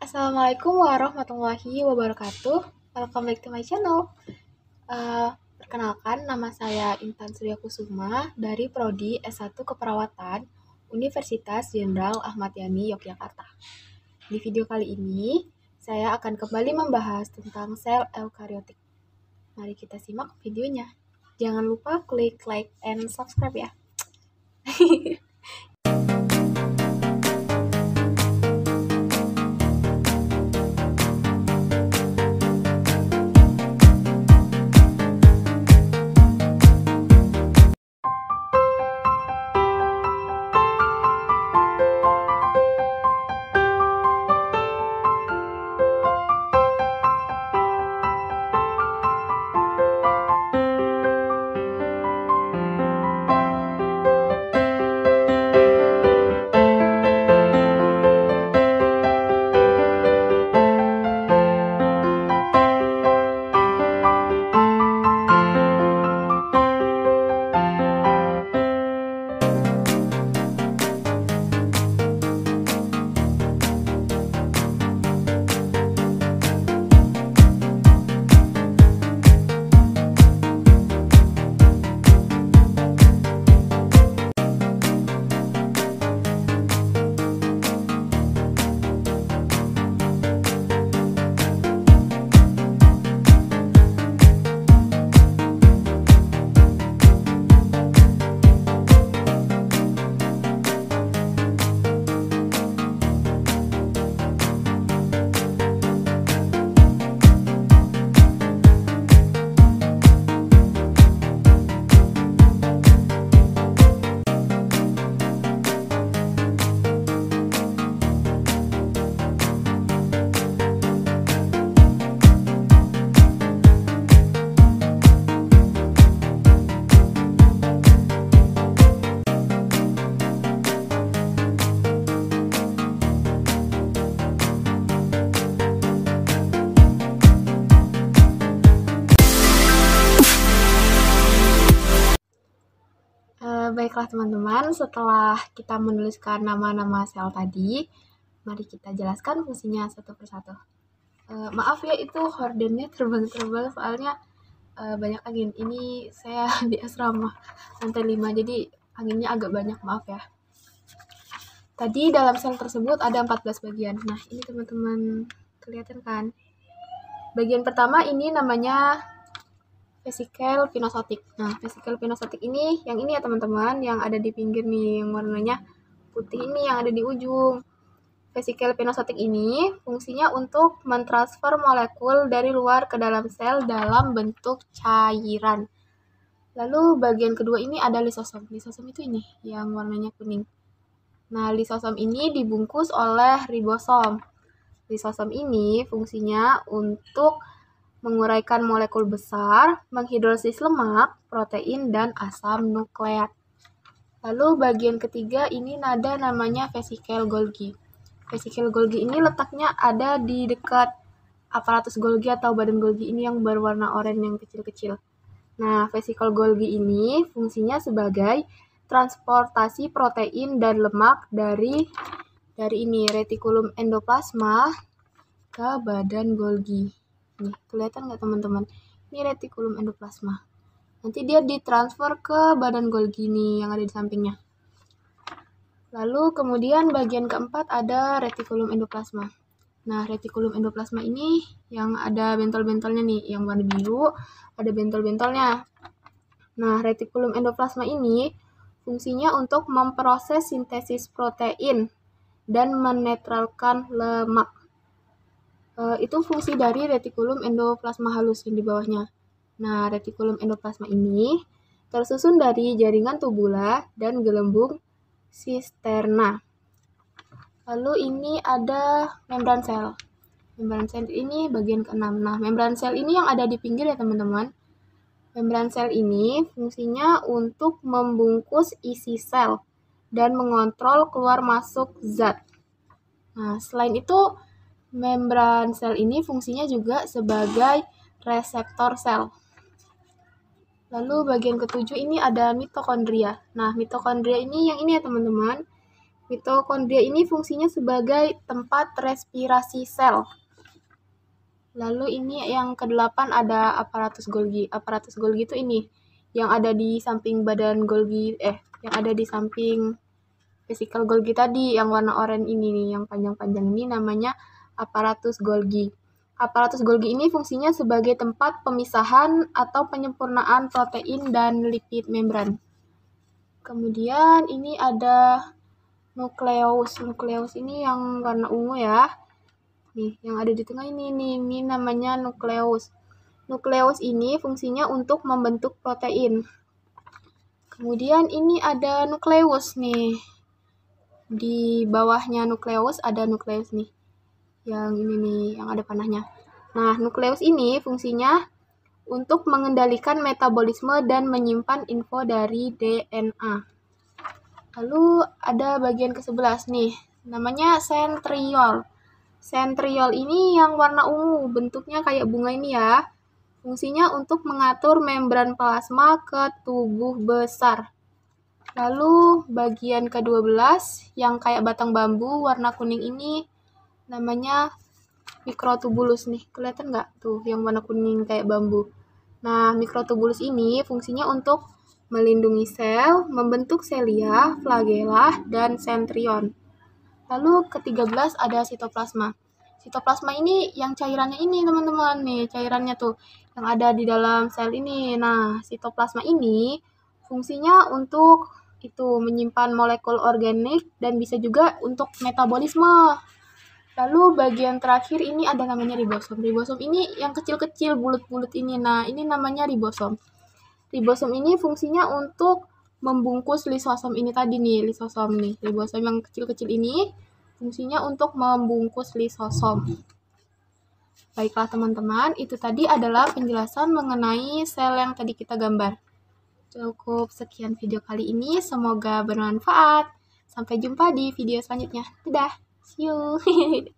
Assalamualaikum warahmatullahi wabarakatuh. Welcome back to my channel. Perkenalkan, nama saya Intan Surya Kusuma dari Prodi S1 Keperawatan Universitas Jenderal Ahmad Yani, Yogyakarta. Di video kali ini, saya akan kembali membahas tentang sel eukariotik. Mari kita simak videonya. Jangan lupa klik like and subscribe ya. Baiklah teman-teman, setelah kita menuliskan nama-nama sel tadi, mari kita jelaskan fungsinya satu persatu. Maaf ya, itu hordennya terbang-terbang soalnya banyak angin. Ini saya di asrama lantai 5, jadi anginnya agak banyak, maaf ya. Tadi dalam sel tersebut ada 14 bagian. Nah, ini teman-teman kelihatan kan? Bagian pertama ini namanya vesikel pinosotik. Nah, vesikel pinosotik ini, yang ini ya teman-teman, yang ada di pinggir nih, yang warnanya putih ini yang ada di ujung. Vesikel pinosotik ini fungsinya untuk mentransfer molekul dari luar ke dalam sel dalam bentuk cairan. Lalu bagian kedua ini ada lisosom. Lisosom itu ini, yang warnanya kuning. Nah, lisosom ini dibungkus oleh ribosom. Lisosom ini fungsinya untuk menguraikan molekul besar, menghidrolisis lemak, protein, dan asam nukleat. Lalu bagian ketiga ini ada namanya vesikel Golgi. Vesikel Golgi ini letaknya ada di dekat aparatus Golgi atau badan Golgi ini yang berwarna oranye yang kecil-kecil. Nah, vesikel Golgi ini fungsinya sebagai transportasi protein dan lemak dari ini retikulum endoplasma ke badan Golgi. Nih, kelihatan nggak teman-teman? Ini retikulum endoplasma. Nanti dia ditransfer ke badan Golgi nih yang ada di sampingnya. Lalu kemudian bagian keempat ada retikulum endoplasma. Nah, retikulum endoplasma ini yang ada bentol-bentolnya nih, yang warna biru ada bentol-bentolnya. Nah, retikulum endoplasma ini fungsinya untuk memproses sintesis protein dan menetralkan lemak. Itu fungsi dari retikulum endoplasma halus yang di bawahnya. Nah, retikulum endoplasma ini tersusun dari jaringan tubula dan gelembung sisterna. Lalu ini ada membran sel. Membran sel ini bagian ke-6. Nah, membran sel ini yang ada di pinggir ya teman-teman. Membran sel ini fungsinya untuk membungkus isi sel dan mengontrol keluar masuk zat. Nah, selain itu membran sel ini fungsinya juga sebagai reseptor sel. Lalu bagian ketujuh ini ada mitokondria. Nah, mitokondria ini yang ini ya teman-teman, Mitokondria ini fungsinya sebagai tempat respirasi sel. Lalu ini yang ke-8 ada aparatus Golgi. Aparatus Golgi itu ini yang ada di samping badan Golgi, yang ada di samping vesikel Golgi tadi yang warna oranye ini nih, yang panjang-panjang ini namanya aparatus Golgi. Aparatus Golgi ini fungsinya sebagai tempat pemisahan atau penyempurnaan protein dan lipid membran. Kemudian ini ada nukleus. Nukleus ini yang warna ungu ya. Nih, yang ada di tengah ini namanya nukleus. Nukleus ini fungsinya untuk membentuk protein. Kemudian ini ada nukleus nih. Di bawahnya nukleus ada nukleus nih. Yang ini nih, yang ada panahnya. Nah, nukleus ini fungsinya untuk mengendalikan metabolisme dan menyimpan info dari DNA. Lalu ada bagian ke-11 nih, namanya sentriol. Sentriol ini yang warna ungu, bentuknya kayak bunga ini ya. Fungsinya untuk mengatur membran plasma ke tubuh besar. Lalu bagian ke-12 yang kayak batang bambu warna kuning ini namanya mikrotubulus nih. Kelihatan nggak tuh yang warna kuning kayak bambu? Nah, mikrotubulus ini fungsinya untuk melindungi sel, membentuk selia, flagella, dan sentrion. Lalu ke-13 ada sitoplasma. Sitoplasma ini yang cairannya ini teman-teman nih, cairannya tuh yang ada di dalam sel ini. Nah, sitoplasma ini fungsinya untuk itu menyimpan molekul organik dan bisa juga untuk metabolisme. Lalu bagian terakhir ini ada namanya ribosom. Ribosom ini yang kecil-kecil bulat-bulat ini. Nah, ini namanya ribosom. Ribosom ini fungsinya untuk membungkus lisosom ini tadi nih, lisosom nih. Ribosom yang kecil-kecil ini fungsinya untuk membungkus lisosom. Baiklah teman-teman, itu tadi adalah penjelasan mengenai sel yang tadi kita gambar. Cukup sekian video kali ini, semoga bermanfaat. Sampai jumpa di video selanjutnya. Dadah, see you.